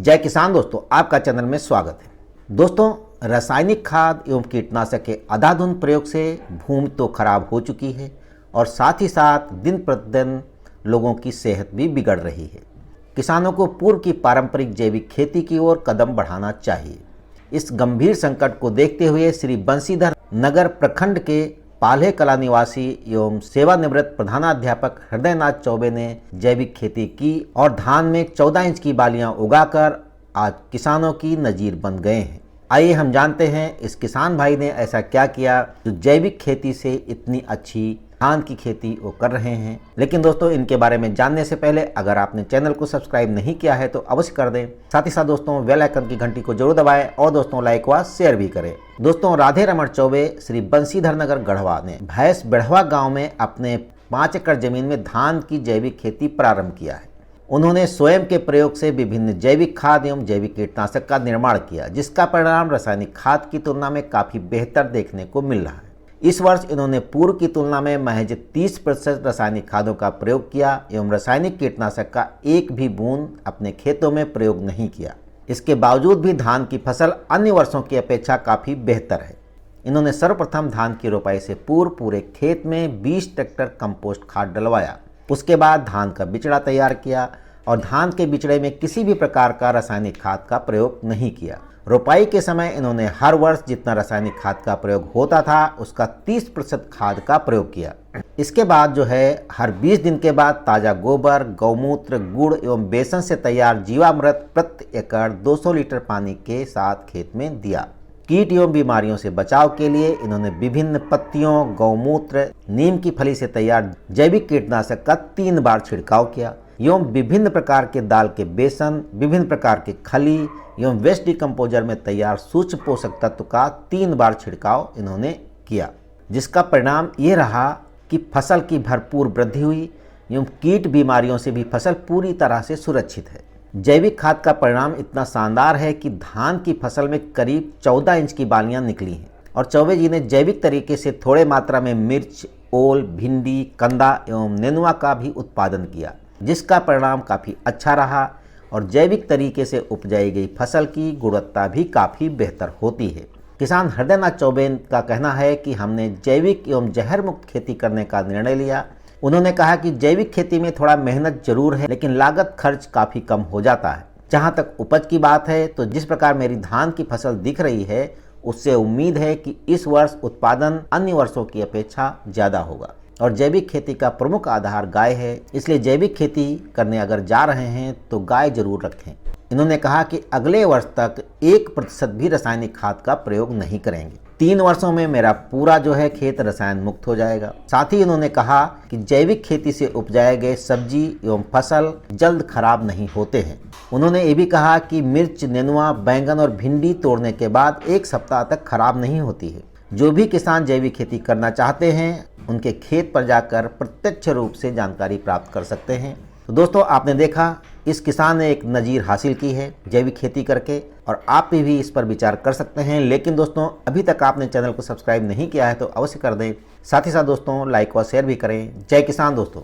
जय किसान दोस्तों, आपका चैनल में स्वागत है। दोस्तों, रासायनिक खाद एवं कीटनाशक के अंधाधुंध प्रयोग से भूमि तो खराब हो चुकी है और साथ ही साथ दिन प्रतिदिन लोगों की सेहत भी बिगड़ रही है। किसानों को पूर्व की पारंपरिक जैविक खेती की ओर कदम बढ़ाना चाहिए। इस गंभीर संकट को देखते हुए श्री बंसीधर नगर प्रखंड के पाल्हे कला निवासी एवं सेवानिवृत्त प्रधानाध्यापक हृदयनाथ चौबे ने जैविक खेती की और धान में 14 इंच की बालियां उगाकर आज किसानों की नजीर बन गए हैं। आइए हम जानते हैं इस किसान भाई ने ऐसा क्या किया जो जैविक खेती से इतनी अच्छी धान की खेती वो कर रहे हैं। लेकिन दोस्तों, इनके बारे में जानने से पहले अगर आपने चैनल को सब्सक्राइब नहीं किया है तो अवश्य कर दें। साथ ही साथ दोस्तों, बेल आइकन की घंटी को जरूर दबाएं और दोस्तों लाइक व शेयर भी करें। दोस्तों, राधे रमन चौबे श्री बंसीधर नगर गढ़वा ने भैंस बेढ़वा गाँव में अपने 5 एकड़ जमीन में धान की जैविक खेती प्रारंभ किया है। उन्होंने स्वयं के प्रयोग से विभिन्न जैविक खाद एवं जैविक कीटनाशक का निर्माण किया, जिसका परिणाम रासायनिक खाद की तुलना में काफी बेहतर देखने को मिल रहा है। इस वर्ष इन्होंने पूर्व की तुलना में महज 30% रासायनिक खादों का प्रयोग किया एवं रासायनिक कीटनाशक का एक भी बूंद अपने खेतों में प्रयोग नहीं किया। इसके बावजूद भी धान की फसल अन्य वर्षों की अपेक्षा काफी बेहतर है। इन्होंने सर्वप्रथम धान की रोपाई से पूर्व पूरे खेत में 20 ट्रैक्टर कंपोस्ट खाद डलवाया। उसके बाद धान का बिचड़ा तैयार किया और धान के बिचड़े में किसी भी प्रकार का रासायनिक खाद का प्रयोग नहीं किया। रोपाई के समय इन्होंने हर वर्ष जितना रासायनिक खाद का प्रयोग होता था उसका 30% खाद का प्रयोग किया। इसके बाद जो है हर 20 दिन के बाद ताज़ा गोबर, गौमूत्र, गुड़ एवं बेसन से तैयार जीवामृत प्रति एकड़ 200 लीटर पानी के साथ खेत में दिया। कीट एवं बीमारियों से बचाव के लिए इन्होंने विभिन्न पत्तियों, गौमूत्र, नीम की फली से तैयार जैविक कीटनाशक का 3 बार छिड़काव किया एवं विभिन्न प्रकार के दाल के बेसन, विभिन्न प्रकार के खली एवं वेस्ट डिकम्पोजर में तैयार सूक्ष्म पोषक तत्व का 3 बार छिड़काव इन्होंने किया, जिसका परिणाम ये रहा कि फसल की भरपूर वृद्धि हुई एवं कीट बीमारियों से भी फसल पूरी तरह से सुरक्षित है। जैविक खाद का परिणाम इतना शानदार है कि धान की फसल में करीब 14 इंच की बालियां निकली हैं और चौबे जी ने जैविक तरीके से थोड़े मात्रा में मिर्च, ओल, भिंडी, कंदा एवं नेनुआ का भी उत्पादन किया, जिसका परिणाम काफ़ी अच्छा रहा और जैविक तरीके से उपजाई गई फसल की गुणवत्ता भी काफ़ी बेहतर होती है। किसान हृदयनाथ चौबे का कहना है कि हमने जैविक एवं जहर मुक्त खेती करने का निर्णय लिया। उन्होंने कहा कि जैविक खेती में थोड़ा मेहनत जरूर है, लेकिन लागत खर्च काफ़ी कम हो जाता है। जहाँ तक उपज की बात है तो जिस प्रकार मेरी धान की फसल दिख रही है उससे उम्मीद है कि इस वर्ष उत्पादन अन्य वर्षों की अपेक्षा ज़्यादा होगा। और जैविक खेती का प्रमुख आधार गाय है, इसलिए जैविक खेती करने अगर जा रहे हैं तो गाय जरूर रखें। इन्होंने कहा कि अगले वर्ष तक 1% भी रासायनिक खाद का प्रयोग नहीं करेंगे। 3 वर्षों में मेरा पूरा जो है खेत रसायन मुक्त हो जाएगा। साथ ही इन्होंने कहा कि जैविक खेती से उपजाए गए सब्जी एवं फसल जल्द खराब नहीं होते हैं। उन्होंने ये भी कहा कि मिर्च, नेनुआ, बैंगन और भिंडी तोड़ने के बाद 1 सप्ताह तक खराब नहीं होती है। जो भी किसान जैविक खेती करना चाहते हैं उनके खेत पर जाकर प्रत्यक्ष रूप से जानकारी प्राप्त कर सकते हैं। तो दोस्तों, आपने देखा इस किसान ने एक नज़ीर हासिल की है जैविक खेती करके और आप भी इस पर विचार कर सकते हैं। लेकिन दोस्तों, अभी तक आपने चैनल को सब्सक्राइब नहीं किया है तो अवश्य कर दें। साथ ही साथ दोस्तों, लाइक व शेयर भी करें। जय किसान दोस्तों।